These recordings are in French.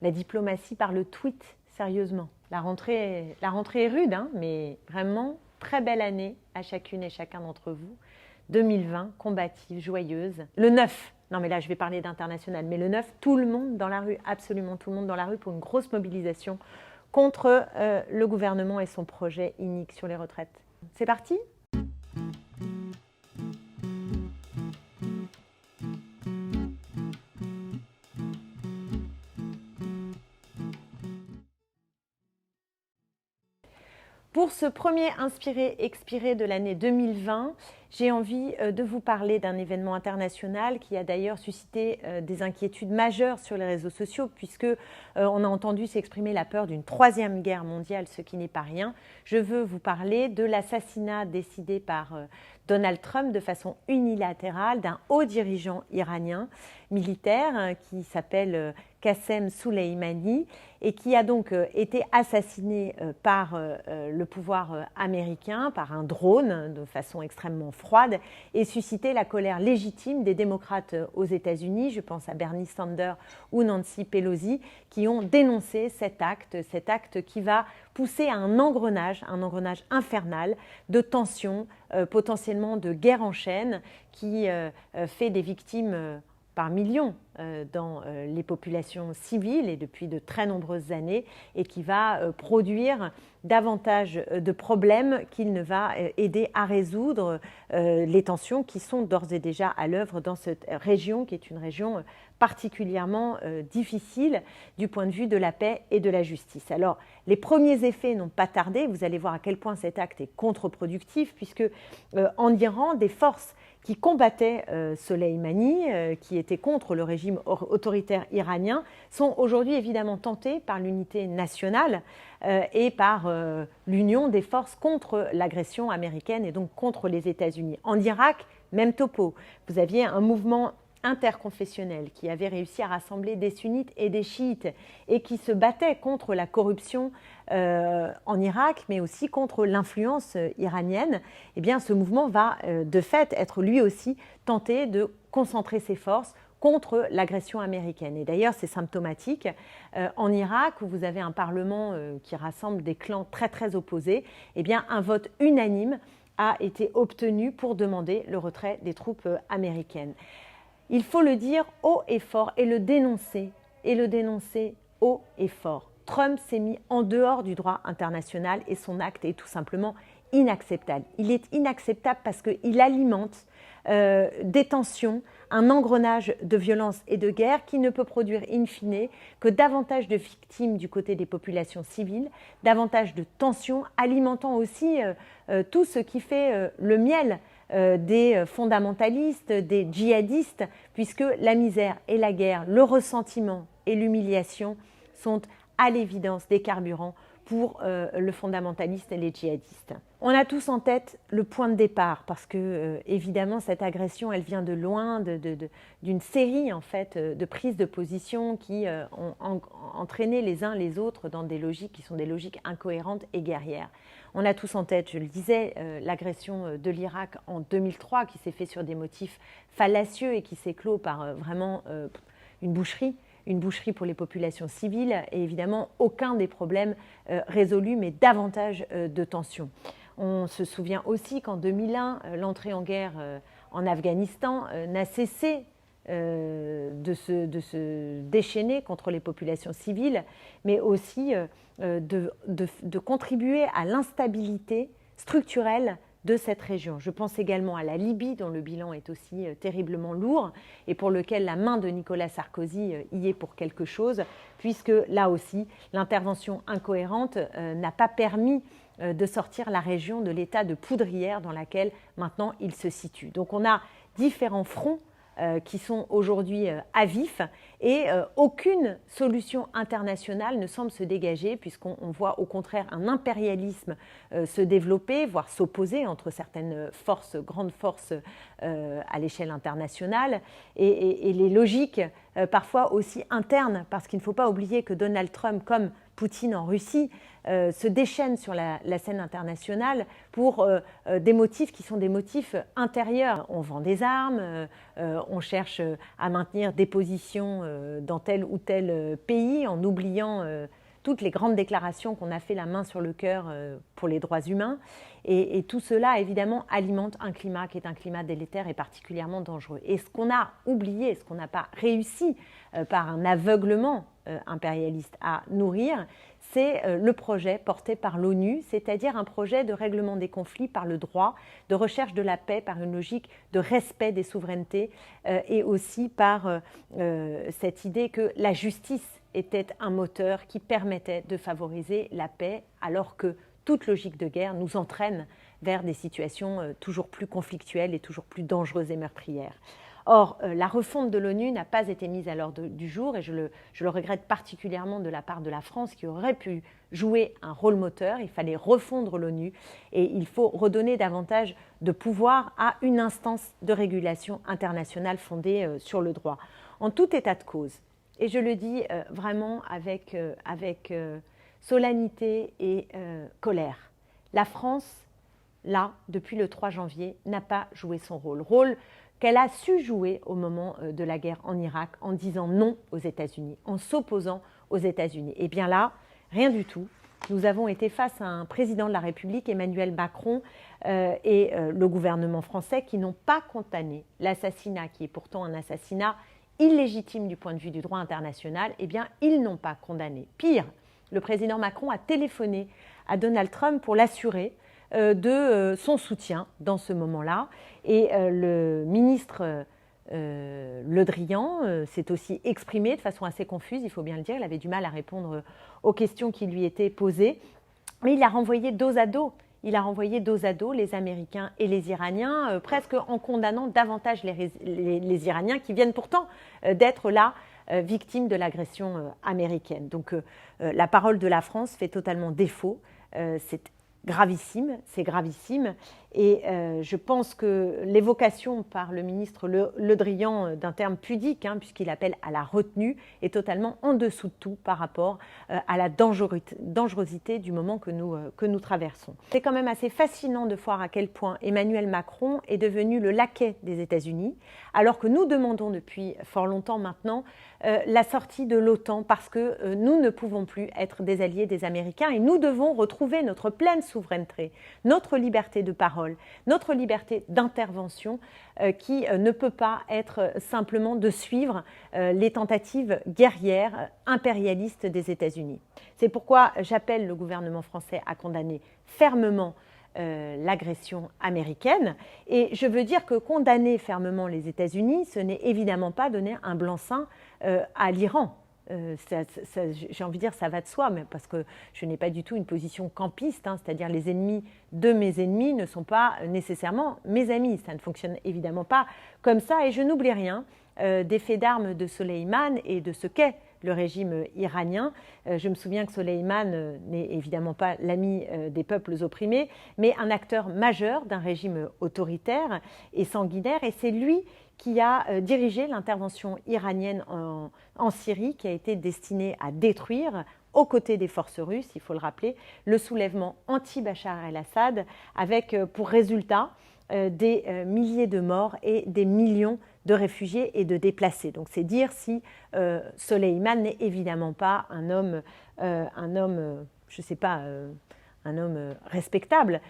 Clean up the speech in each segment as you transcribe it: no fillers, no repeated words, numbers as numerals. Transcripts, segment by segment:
La diplomatie par le tweet, sérieusement. La rentrée est rude, hein, mais vraiment, très belle année à chacune et chacun d'entre vous. 2020, combative, joyeuse. Le 9, non mais là je vais parler d'international, mais le 9, tout le monde dans la rue, absolument tout le monde dans la rue pour une grosse mobilisation contre le gouvernement et son projet inique sur les retraites. C'est parti ? Pour ce premier Inspiré-Expiré de l'année 2020, j'ai envie de vous parler d'un événement international qui a d'ailleurs suscité des inquiétudes majeures sur les réseaux sociaux puisque on a entendu s'exprimer la peur d'une troisième guerre mondiale, ce qui n'est pas rien. Je veux vous parler de l'assassinat décidé par Donald Trump de façon unilatérale d'un haut dirigeant iranien militaire qui s'appelle Qassem Soleimani et qui a donc été assassiné par le pouvoir américain, par un drone de façon extrêmement froide et suscité la colère légitime des démocrates aux États-Unis, je pense à Bernie Sanders ou Nancy Pelosi, qui ont dénoncé cet acte qui va pousser à un engrenage infernal de tensions, potentiellement de guerre en chaîne, qui fait des victimes par millions dans les populations civiles et depuis de très nombreuses années et qui va produire davantage de problèmes qu'il ne va aider à résoudre les tensions qui sont d'ores et déjà à l'œuvre dans cette région qui est une région particulièrement difficile du point de vue de la paix et de la justice. Alors, les premiers effets n'ont pas tardé, vous allez voir à quel point cet acte est contre-productif puisque en Iran, des forces qui combattaient Soleimani, qui étaient contre le régime autoritaire iranien, sont aujourd'hui évidemment tentées par l'unité nationale et par l'union des forces contre l'agression américaine et donc contre les États-Unis. En Irak, même topo. Vous aviez un mouvement interconfessionnel qui avait réussi à rassembler des sunnites et des chiites et qui se battait contre la corruption en Irak, mais aussi contre l'influence iranienne, eh bien ce mouvement va de fait être lui aussi tenté de concentrer ses forces contre l'agression américaine. Et d'ailleurs, c'est symptomatique. En Irak, où vous avez un parlement qui rassemble des clans très très opposés, eh bien un vote unanime a été obtenu pour demander le retrait des troupes américaines. Il faut le dire haut et fort et le dénoncer haut et fort. Trump s'est mis en dehors du droit international et son acte est tout simplement inacceptable. Il est inacceptable parce qu'il alimente des tensions, un engrenage de violence et de guerre qui ne peut produire in fine que davantage de victimes du côté des populations civiles, davantage de tensions, alimentant aussi tout ce qui fait le miel des fondamentalistes, des djihadistes, puisque la misère et la guerre, le ressentiment et l'humiliation sont à l'évidence des carburants pour le fondamentaliste et les djihadistes. On a tous en tête le point de départ parce que évidemment cette agression elle vient de loin, d'une série en fait de prises de position qui ont entraîné les uns les autres dans des logiques qui sont des logiques incohérentes et guerrières. On a tous en tête, je le disais, l'agression de l'Irak en 2003 qui s'est faite sur des motifs fallacieux et qui s'est clos par vraiment une boucherie pour les populations civiles et évidemment aucun des problèmes résolus, mais davantage de tensions. On se souvient aussi qu'en 2001, l'entrée en guerre en Afghanistan n'a cessé de se déchaîner contre les populations civiles, mais aussi de contribuer à l'instabilité structurelle de cette région. Je pense également à la Libye, dont le bilan est aussi terriblement lourd et pour lequel la main de Nicolas Sarkozy y est pour quelque chose, puisque là aussi, l'intervention incohérente n'a pas permis de sortir la région de l'état de poudrière dans laquelle maintenant il se situe. Donc on a différents fronts qui sont aujourd'hui à vif et aucune solution internationale ne semble se dégager puisqu'on voit au contraire un impérialisme se développer, voire s'opposer entre certaines forces, grandes forces à l'échelle internationale et les logiques parfois aussi internes, parce qu'il ne faut pas oublier que Donald Trump, comme Poutine en Russie, se déchaîne sur la scène internationale pour des motifs qui sont des motifs intérieurs. On vend des armes, on cherche à maintenir des positions dans tel ou tel pays en oubliant toutes les grandes déclarations qu'on a fait la main sur le cœur pour les droits humains. Et tout cela, évidemment, alimente un climat qui est un climat délétère et particulièrement dangereux. Et ce qu'on a oublié, ce qu'on n'a pas réussi par un aveuglement impérialiste à nourrir, c'est le projet porté par l'ONU, c'est-à-dire un projet de règlement des conflits par le droit, de recherche de la paix par une logique de respect des souverainetés et aussi par cette idée que la justice était un moteur qui permettait de favoriser la paix, alors que toute logique de guerre nous entraîne vers des situations toujours plus conflictuelles et toujours plus dangereuses et meurtrières. Or, la refonte de l'ONU n'a pas été mise à l'ordre du jour et je le regrette particulièrement de la part de la France qui aurait pu jouer un rôle moteur. Il fallait refondre l'ONU et il faut redonner davantage de pouvoir à une instance de régulation internationale fondée sur le droit. En tout état de cause, et je le dis vraiment avec solennité et colère, la France, là, depuis le 3 janvier, n'a pas joué son rôle qu'elle a su jouer au moment de la guerre en Irak en disant non aux États-Unis, en s'opposant aux États-Unis. Et bien là, rien du tout. Nous avons été face à un président de la République, Emmanuel Macron, et le gouvernement français qui n'ont pas condamné l'assassinat, qui est pourtant un assassinat illégitime du point de vue du droit international. Eh bien, ils n'ont pas condamné. Pire, le président Macron a téléphoné à Donald Trump pour l'assurer de son soutien dans ce moment-là. Et le ministre Le Drian s'est aussi exprimé de façon assez confuse, il faut bien le dire. Il avait du mal à répondre aux questions qui lui étaient posées. Mais il a renvoyé dos à dos. Il a renvoyé dos à dos les Américains et les Iraniens, presque en condamnant davantage les Iraniens qui viennent pourtant d'être là victimes de l'agression américaine. Donc la parole de la France fait totalement défaut. C'est gravissime. Et je pense que l'évocation par le ministre Le Drian d'un terme pudique, puisqu'il appelle à la retenue, est totalement en dessous de tout par rapport à la dangerosité du moment que nous traversons. C'est quand même assez fascinant de voir à quel point Emmanuel Macron est devenu le laquais des États-Unis, alors que nous demandons depuis fort longtemps maintenant la sortie de l'OTAN parce que nous ne pouvons plus être des alliés des Américains et nous devons retrouver notre pleine souveraineté, notre liberté de parole, notre liberté d'intervention qui ne peut pas être simplement de suivre les tentatives guerrières impérialistes des États-Unis. C'est pourquoi j'appelle le gouvernement français à condamner fermement l'agression américaine. Et je veux dire que condamner fermement les États-Unis, ce n'est évidemment pas donner un blanc-seing à l'Iran. J'ai envie de dire ça va de soi, mais parce que je n'ai pas du tout une position campiste, c'est-à-dire les ennemis de mes ennemis ne sont pas nécessairement mes amis. Ça ne fonctionne évidemment pas comme ça et je n'oublie rien des faits d'armes de Soleimani et de ce qu'est le régime iranien. Je me souviens que Soleimani n'est évidemment pas l'ami des peuples opprimés, mais un acteur majeur d'un régime autoritaire et sanguinaire, et c'est lui qui a dirigé l'intervention iranienne en Syrie, qui a été destinée à détruire, aux côtés des forces russes, il faut le rappeler, le soulèvement anti-Bachar el-Assad, avec pour résultat des milliers de morts et des millions de réfugiés et de déplacés. Donc c'est dire si Soleimani n'est évidemment pas un homme je ne sais pas, un homme respectable.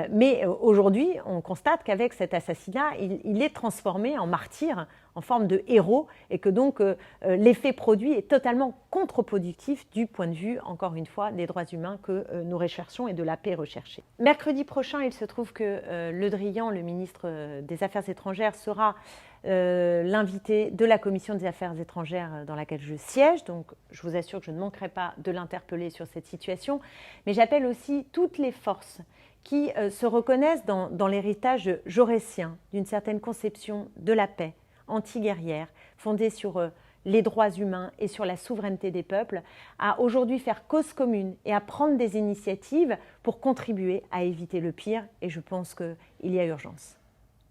Mais aujourd'hui, on constate qu'avec cet assassinat, il est transformé en martyr, en forme de héros, et que donc l'effet produit est totalement contre-productif du point de vue, encore une fois, des droits humains que nous recherchons et de la paix recherchée. Mercredi prochain, il se trouve que Le Drian, le ministre des Affaires étrangères, sera l'invité de la commission des affaires étrangères dans laquelle je siège. Donc, je vous assure que je ne manquerai pas de l'interpeller sur cette situation. Mais j'appelle aussi toutes les forces qui se reconnaissent dans l'héritage jaurétien d'une certaine conception de la paix anti-guerrière, fondée sur les droits humains et sur la souveraineté des peuples, à aujourd'hui faire cause commune et à prendre des initiatives pour contribuer à éviter le pire. Et je pense qu'il y a urgence.